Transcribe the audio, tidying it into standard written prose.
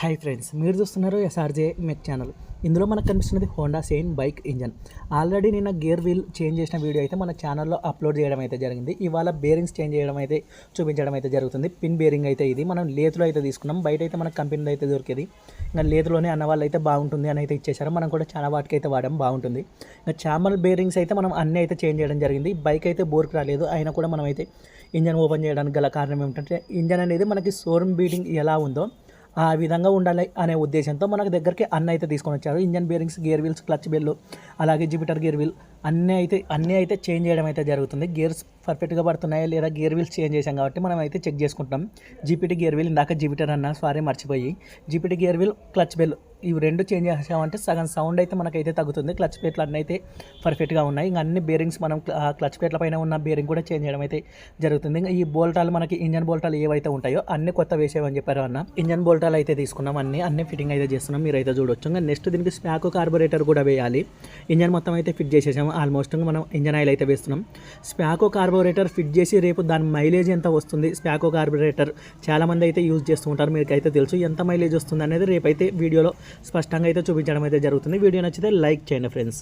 Hi friends, మీరు చూస్తున్నారు SRJ మెక్ channel. ఇందులో మనకు కనిపిస్తున్నది Honda shine bike engine. Already నిన్న గేర్ వీల్ చేంజ్ చేసిన వీడియో అయితే మన ఛానల్లో అప్లోడ్ చేయడం అయితే జరిగింది. ఇవాళ బేరింగ్స్ చేంజ్ చేయడం అయితే చూపించడం అయితే జరుగుతుంది. పిన్ బేరింగ్ అయితే ఇది మనం లేతులో అయితే తీసుకున్నాం. బయట అయితే మనకు కంపెనీలో అయితే దొరికేది. ఇంకా లేతులోనే అన్న వాళ్ళు అయితే బాగుంటుంది అని అయితే ఇచ్చేసారు. మనం కూడా చాలా వాటికి అయితే వాడడం బాగుంటుంది. ఇంకా చామల్ బేరింగ్స్ అయితే మనం అన్నీ అయితే చేంజ్ చేయడం జరిగింది. బైక్ అయితే బోర్కి రాలేదు, అయినా కూడా మనం అయితే ఇంజన్ ఓపెన్ చేయడానికి గల కారణం ఏమిటంటే ఇంజన్ అనేది మనకి షోరూమ్ బీటింగ్ ఎలా ఉందో ఆ విధంగా ఉండాలి అనే ఉద్దేశంతో మనకు దగ్గరికి అన్న అయితే తీసుకొని వచ్చారు. Engine bearings, gear wheels, clutch bell, అలాగే జిపిటర్ గేర్ వీల్ అన్నీ అయితే చేంజ్ చేయడం అయితే జరుగుతుంది. గేర్స్ పర్ఫెక్ట్గా పడుతున్నాయా లేదా, గేర్ వీల్స్ చేంజ్ చేసాం కాబట్టి మనం అయితే చెక్ చేసుకుంటాం. జీపీటీ గేర్ వీల్, ఇందాక జిపిటర్ అన్న మర్చిపోయి జీపీటీ గేర్ వీల్, క్లచ్ బెల్ ఇవి రెండు చేంజ్ చేసామంటే సగం సౌండ్ అయితే మనకైతే తగ్గుతుంది. క్లచ్ ప్లేట్లు అన్నీ అయితే పర్ఫెక్ట్గా ఉన్నాయి. ఇంకా అన్ని బేరింగ్స్ మనం క్లచ్ ప్లేట్ల పైన ఉన్న బేరింగ్ కూడా చేంజ్ చేయడం అయితే జరుగుతుంది. ఇంకా ఈ బోల్టాలు మనకి ఇంజన్ బోల్టాలు ఏవైతే ఉంటాయో అన్ని కొత్త వేసేవని చెప్పారు అన్న. ఇంజన్ బోల్టాలు అయితే తీసుకున్నాం, అన్ని ఫిట్టింగ్ అయితే చేస్తున్నాం, మీరు అయితే చూడొచ్చు. ఇంకా నెక్స్ట్ దీనికి స్పాకో కార్బొరేటర్ కూడా వేయాలి. ఇంజన్ మొత్తం అయితే ఫిట్ చేసేసాము ఆల్మోస్ట్. మనం ఇంజన్ ఆయిల్ అయితే వేస్తున్నాం. స్పాకో కార్బొరేటర్ ఫిట్ చేసి రేపు దాని మైలేజ్ ఎంత వస్తుంది, స్పాకో కార్బొరేటర్ చాలామంది అయితే యూజ్ చేస్తూ ఉంటారు, మీకు అయితే తెలుసు ఎంత మైలేజ్ వస్తుంది అనేది రేపైతే వీడియోలో స్పష్టంగా అయితే చూపించడం అయితే జరుగుతుంది. వీడియో నచ్చితే లైక్ చేయండి ఫ్రెండ్స్.